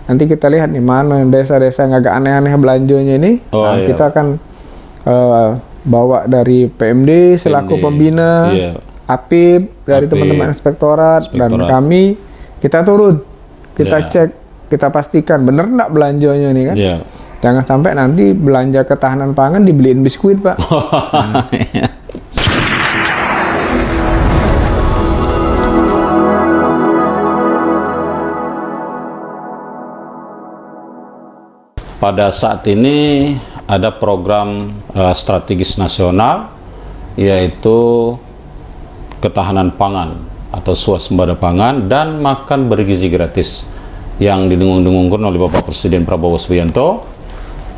nanti kita lihat nih mana desa-desa yang agak aneh-aneh belanjanya ini. Kita akan bawa dari PMD selaku pembina, APIP dari teman-teman inspektorat, dan kami, kita turun, kita cek, kita pastikan bener nggak belanjanya nih kan. Jangan sampai nanti belanja ketahanan pangan dibeliin biskuit, Pak. Pada saat ini ada program strategis nasional, yaitu ketahanan pangan atau swasembada pangan dan makan bergizi gratis yang didengung-dengungkan oleh Bapak Presiden Prabowo Subianto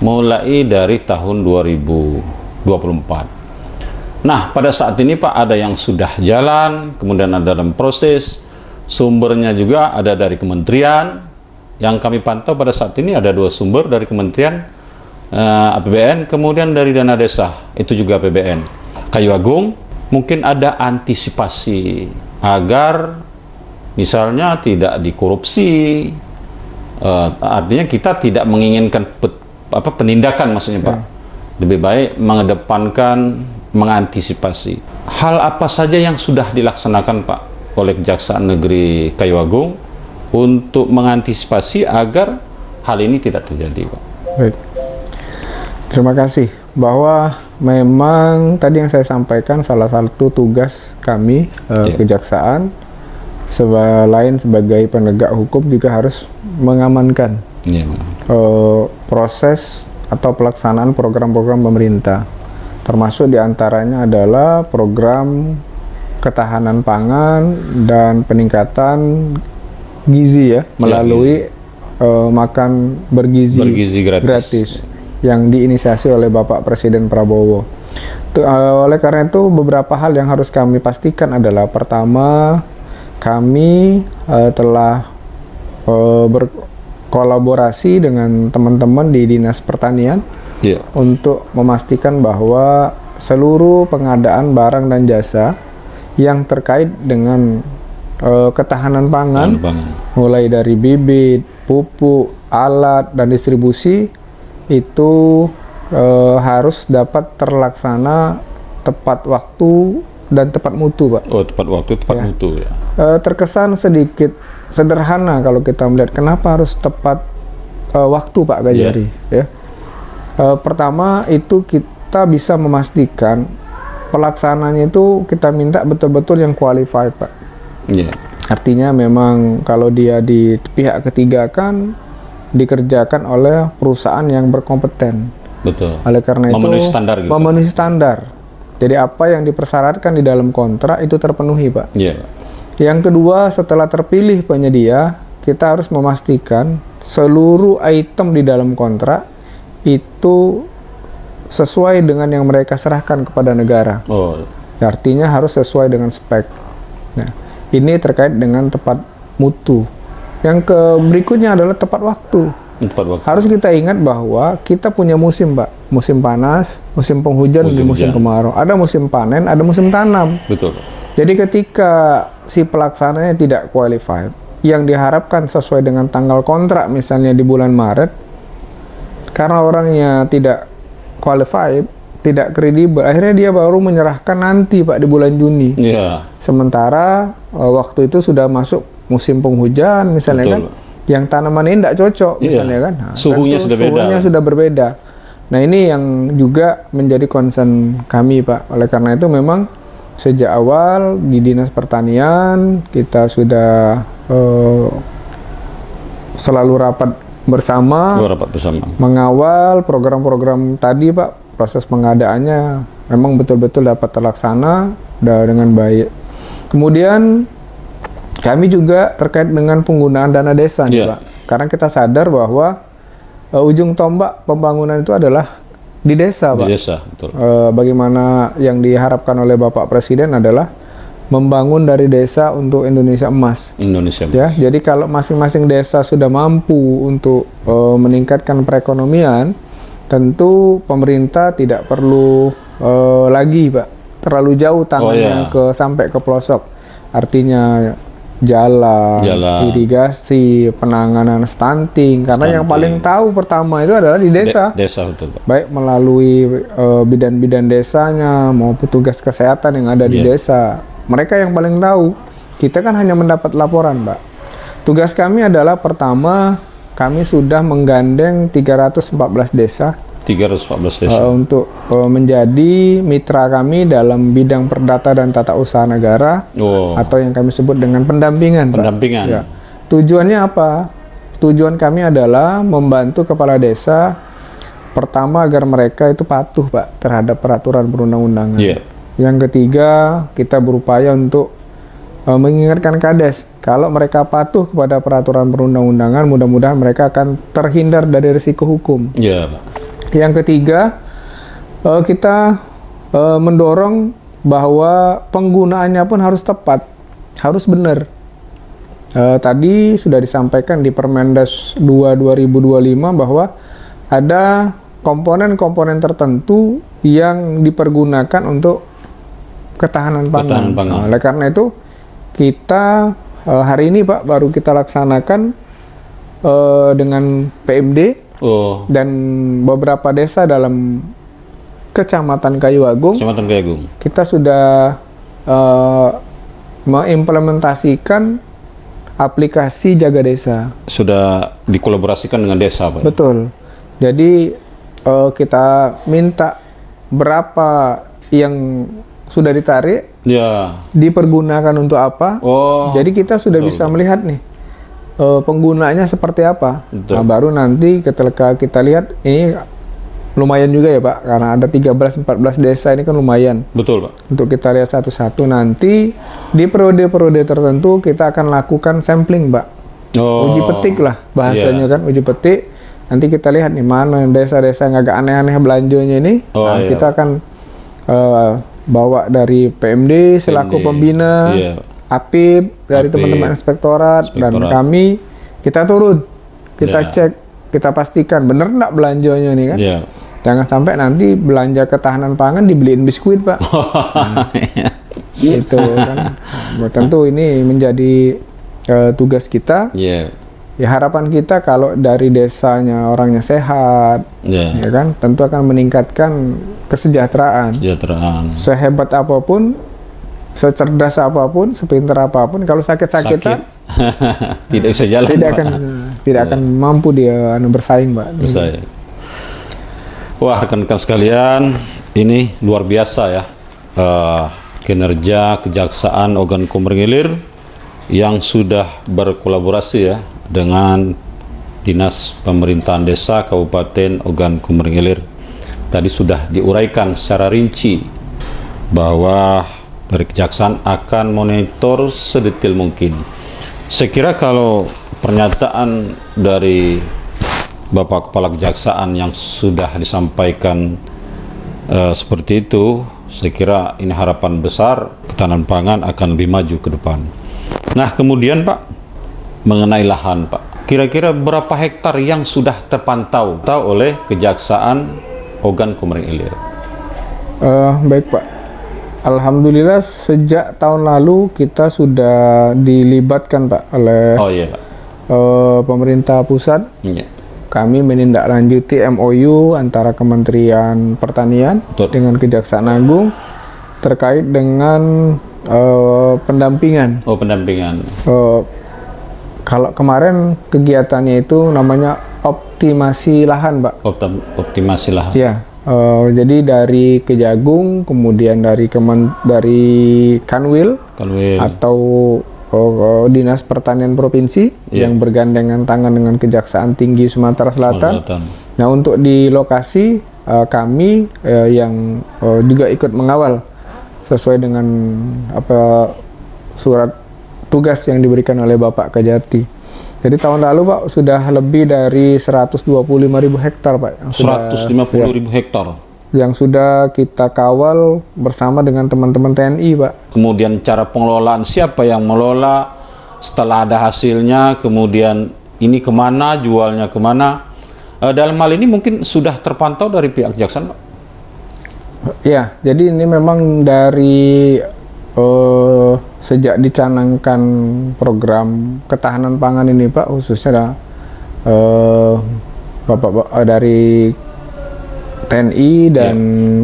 mulai dari tahun 2024. Nah, pada saat ini Pak, ada yang sudah jalan, kemudian ada dalam proses, sumbernya juga ada dari kementerian. Yang kami pantau pada saat ini ada 2 sumber dari Kementerian APBN, kemudian dari dana desa, itu juga APBN. Kayu Agung, mungkin ada antisipasi agar misalnya tidak dikorupsi, artinya kita tidak menginginkan penindakan maksudnya Pak. Lebih baik mengedepankan mengantisipasi. Hal apa saja yang sudah dilaksanakan Pak oleh Kejaksaan Negeri Kayu Agung untuk mengantisipasi agar hal ini tidak terjadi, Pak? Baik. Terima kasih. Bahwa memang tadi yang saya sampaikan salah satu tugas kami Kejaksaan selain sebagai penegak hukum juga harus mengamankan proses atau pelaksanaan program-program pemerintah. Termasuk diantaranya adalah program ketahanan pangan dan peningkatan gizi melalui makan bergizi gratis yang diinisiasi oleh Bapak Presiden Prabowo. Oleh karena itu beberapa hal yang harus kami pastikan adalah, pertama, kami telah berkolaborasi dengan teman-teman di Dinas Pertanian untuk memastikan bahwa seluruh pengadaan barang dan jasa yang terkait dengan ketahanan pangan, mulai dari bibit, pupuk, alat, dan distribusi, itu harus dapat terlaksana tepat waktu dan tepat mutu, Pak. Oh, tepat waktu, tepat mutu ya. Terkesan sedikit sederhana kalau kita melihat kenapa harus tepat waktu, Pak Gajari. Pertama, itu kita bisa memastikan pelaksananya itu kita minta betul-betul yang qualified, Pak. Artinya memang kalau dia di pihak ketiga kan dikerjakan oleh perusahaan yang berkompeten. Betul. Oleh karena memenuhi itu standar gitu. Memenuhi standar. Jadi apa yang dipersyaratkan di dalam kontrak itu terpenuhi, Pak. Yang kedua, setelah terpilih penyedia, kita harus memastikan seluruh item di dalam kontrak itu sesuai dengan yang mereka serahkan kepada negara. Artinya harus sesuai dengan spek. Nah, ini terkait dengan tepat mutu. Yang berikutnya adalah tepat waktu. Harus kita ingat bahwa kita punya musim, Pak. Musim panas, musim penghujan, dan musim kemarau. Ada musim panen, ada musim tanam. Betul. Jadi ketika si pelaksananya tidak qualified, yang diharapkan sesuai dengan tanggal kontrak misalnya di bulan Maret, karena orangnya tidak qualified, tidak kredibel, akhirnya dia baru menyerahkan nanti, Pak, di bulan Juni. Sementara waktu itu sudah masuk musim penghujan misalnya. Betul. Kan yang tanaman ini tidak cocok misalnya kan. Nah, suhunya sudah berbeda. Nah, ini yang juga menjadi concern kami, Pak. Oleh karena itu memang sejak awal di Dinas Pertanian kita sudah selalu rapat bersama mengawal program-program tadi, Pak. Proses pengadaannya memang betul-betul dapat terlaksana dengan baik. Kemudian kami juga terkait dengan penggunaan dana desa nih, Pak. Karena kita sadar bahwa ujung tombak pembangunan itu adalah di desa, Pak. Di desa, betul. Bagaimana yang diharapkan oleh Bapak Presiden adalah membangun dari desa untuk Indonesia emas. Jadi kalau masing-masing desa sudah mampu untuk meningkatkan perekonomian, tentu pemerintah tidak perlu lagi, Pak, terlalu jauh tangannya sampai ke pelosok. Artinya jalan, irigasi, penanganan stunting. Karena yang paling tahu pertama itu adalah di desa. Desa, betul, Pak. Baik melalui bidan-bidan desanya maupun petugas kesehatan yang ada di desa. Mereka yang paling tahu. Kita kan hanya mendapat laporan, Pak. Tugas kami adalah pertama, kami sudah menggandeng 314 desa. 314 desa. Untuk menjadi mitra kami dalam bidang perdata dan tata usaha negara, atau yang kami sebut dengan pendampingan. Pendampingan. Ya. Tujuannya apa? Tujuan kami adalah membantu kepala desa pertama agar mereka itu patuh, Pak, terhadap peraturan perundang-undangan. Yang ketiga, kita berupaya untuk mengingatkan Kades kalau mereka patuh kepada peraturan perundang-undangan, mudah-mudahan mereka akan terhindar dari risiko hukum. Pak. Yang ketiga, kita mendorong bahwa penggunaannya pun harus tepat, harus benar. Tadi sudah disampaikan di Permendas 2/2025 bahwa ada komponen-komponen tertentu yang dipergunakan untuk ketahanan pangan. Oleh karena itu, kita hari ini, Pak, baru kita laksanakan dengan PMD dan beberapa desa dalam Kecamatan Kayu Agung. Kita sudah mengimplementasikan aplikasi Jaga Desa. Sudah dikolaborasikan dengan desa, Pak? Betul. Jadi kita minta berapa yang sudah ditarik, dipergunakan untuk apa. Jadi kita sudah bisa melihat nih penggunaannya seperti apa. Nah, baru nanti ketika kita lihat ini lumayan juga ya, Pak, karena ada 13-14 desa ini kan lumayan. Betul, Pak. Untuk kita lihat satu-satu, nanti di periode-periode tertentu kita akan lakukan sampling, Pak. Uji petik lah bahasanya kan, uji petik. Nanti kita lihat nih mana desa-desa yang agak aneh-aneh belanjanya ini. Kita akan bawa dari PMD selaku pembina, APIP dari teman-teman inspektorat, dan kami, kita turun, kita cek, kita pastikan bener nggak belanjanya nih kan. Jangan sampai nanti belanja ketahanan pangan dibeliin biskuit, Pak. Itu kan. Tentu ini menjadi tugas kita. Ya, harapan kita kalau dari desanya orangnya sehat, ya kan, tentu akan meningkatkan kesejahteraan. Sehebat apapun, secerdas apapun, sepintar apapun, kalau sakit-sakitan tidak bisa jalan, tidak akan mampu dia bersaing, Pak. Wah, rekan-rekan sekalian, ini luar biasa ya, kinerja Kejaksaan Ogan Komering Ilir yang sudah berkolaborasi ya dengan Dinas Pemerintahan Desa Kabupaten Ogan Komering Ilir. Tadi sudah diuraikan secara rinci bahwa dari Kejaksaan akan monitor sedetail mungkin. Saya kira kalau pernyataan dari Bapak Kepala Kejaksaan yang sudah disampaikan seperti itu, saya kira ini harapan besar ketahanan pangan akan lebih maju ke depan. Nah, kemudian Pak, mengenai lahan, Pak, kira-kira berapa hektar yang sudah terpantau oleh Kejaksaan Ogan Komering Ilir? Baik, Pak. Alhamdulillah sejak tahun lalu kita sudah dilibatkan, Pak, oleh pemerintah pusat. Kami menindaklanjuti MOU antara Kementerian Pertanian dengan Kejaksaan Agung terkait dengan pendampingan. Kalau kemarin kegiatannya itu namanya optimasi lahan, Pak. Optimasi lahan. Ya. Jadi dari Kejagung, kemudian dari Kanwil atau Dinas Pertanian Provinsi yang bergandengan tangan dengan Kejaksaan Tinggi Sumatera Selatan. Nah, untuk di lokasi kami yang juga ikut mengawal sesuai dengan surat tugas yang diberikan oleh Bapak Kajati. Jadi tahun lalu, Pak, sudah lebih dari 125.000 hektar, Pak. 150.000 hektar yang sudah kita kawal bersama dengan teman-teman TNI, Pak. Kemudian cara pengelolaan, siapa yang mengelola setelah ada hasilnya, kemudian ini kemana, jualnya kemana? Dalam hal ini mungkin sudah terpantau dari pihak Kejaksaan, Pak? Ya, jadi ini memang dari sejak dicanangkan program ketahanan pangan ini Pak, khususnya Bapak dari TNI dan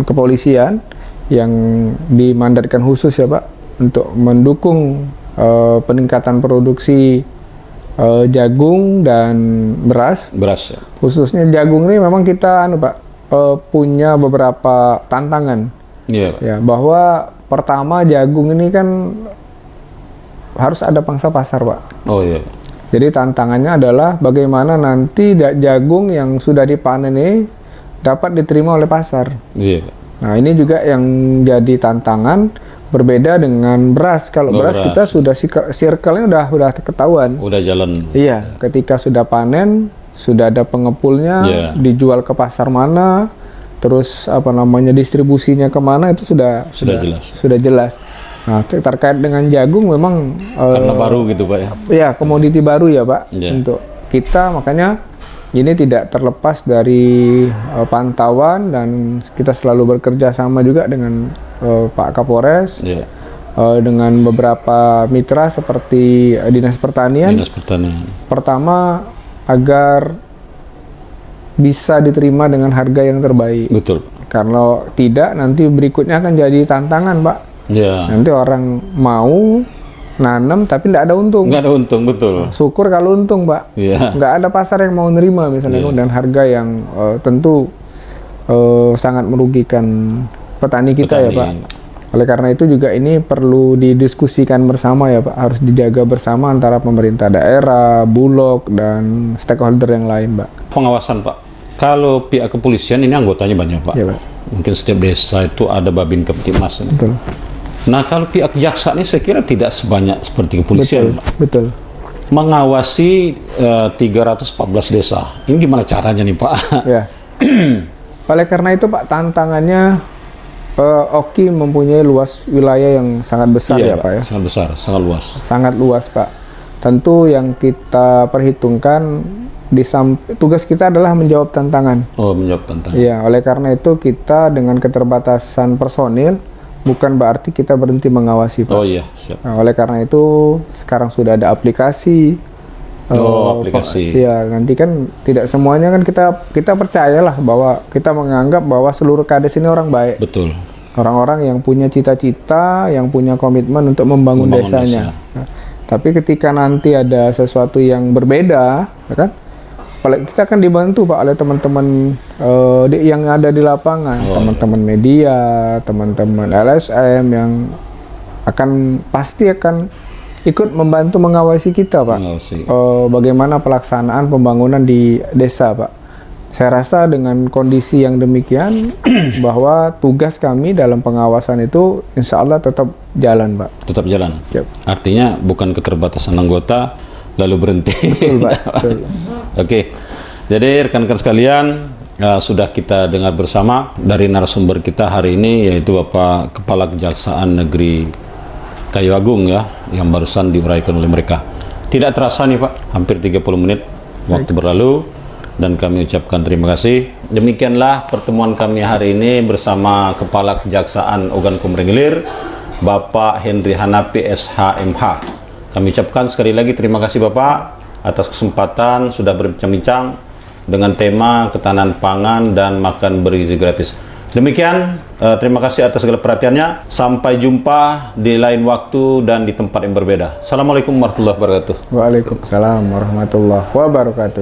kepolisian yang dimandatkan khusus ya Pak untuk mendukung peningkatan produksi jagung dan beras. Beras ya. Khususnya jagung ini memang kita Pak punya beberapa tantangan. Iya, Pak. Ya, bahwa pertama jagung ini kan harus ada pangsa pasar, Pak. Oh iya. Jadi tantangannya adalah bagaimana nanti jagung yang sudah dipanen ini dapat diterima oleh pasar. Iya, Pak. Nah, ini juga yang jadi tantangan, berbeda dengan beras. Kalau beras kita sudah circle-nya udah ketahuan. Udah jalan. Iya, ketika sudah panen, sudah ada pengepulnya, dijual ke pasar mana, terus distribusinya kemana itu sudah jelas. Nah, terkait dengan jagung memang karena baru gitu Pak ya. Iya, komoditi baru ya Pak untuk kita, makanya ini tidak terlepas dari pantauan dan kita selalu bekerja sama juga dengan Pak Kapolres, dengan beberapa mitra seperti Dinas Pertanian. Pertama, agar bisa diterima dengan harga yang terbaik. Betul. Kalau tidak, nanti berikutnya akan jadi tantangan Pak. Nanti orang mau nanam tapi tidak ada untung. Nggak ada untung, betul. Syukur kalau untung Pak. Nggak ada pasar yang mau nerima misalnya dan harga yang tentu sangat merugikan petani kita ya Pak. Oleh karena itu juga ini perlu didiskusikan bersama ya Pak, harus dijaga bersama antara pemerintah daerah, Bulog dan stakeholder yang lain Pak. Pengawasan Pak, kalau pihak kepolisian ini anggotanya banyak Pak. Ya, Pak. Mungkin setiap desa itu ada Babin Keptimas. Betul. Nah kalau pihak kejaksaan ini saya kira tidak sebanyak seperti kepolisian. Betul. Mengawasi 314 desa, ini gimana caranya nih Pak? Ya. Oleh karena itu Pak, tantangannya Oki mempunyai luas wilayah yang sangat besar ya Pak ya. Sangat besar, sangat luas. Sangat luas Pak. Tentu yang kita perhitungkan tugas kita adalah menjawab tantangan. Oh, menjawab tantangan. Iya, oleh karena itu kita dengan keterbatasan personil bukan berarti kita berhenti mengawasi Pak. Oh iya, siap. Nah, oleh karena itu sekarang sudah ada aplikasi. Aplikasi. Iya, nanti kan tidak semuanya kan kita percayalah bahwa kita menganggap bahwa seluruh kades ini orang baik. Betul. Orang-orang yang punya cita-cita, yang punya komitmen untuk membangun desanya. Nah, tapi ketika nanti ada sesuatu yang berbeda, ya kan? Kita akan dibantu Pak oleh teman-teman yang ada di lapangan, teman-teman media, teman-teman LSM yang pasti akan ikut membantu mengawasi kita Pak. Bagaimana pelaksanaan pembangunan di desa Pak. Saya rasa dengan kondisi yang demikian bahwa tugas kami dalam pengawasan itu insya Allah tetap jalan Pak. Tetap jalan. Yep. Artinya bukan keterbatasan anggota lalu berhenti. Betul Pak. Betul. Oke. Jadi rekan-rekan sekalian, sudah kita dengar bersama dari narasumber kita hari ini, yaitu Bapak Kepala Kejaksaan Negeri Kayu Agung ya, yang barusan diuraikan oleh mereka. Tidak terasa nih Pak, hampir 30 menit waktu berlalu dan kami ucapkan terima kasih. Demikianlah pertemuan kami hari ini bersama Kepala Kejaksaan Ogan Komering Ilir, Bapak Henry Hanapi SHMH. Kami ucapkan sekali lagi terima kasih Bapak atas kesempatan sudah berbincang-bincang dengan tema ketahanan pangan dan makan bergizi gratis. Demikian, terima kasih atas segala perhatiannya. Sampai jumpa di lain waktu dan di tempat yang berbeda. Assalamualaikum warahmatullahi wabarakatuh. Waalaikumsalam warahmatullahi wabarakatuh.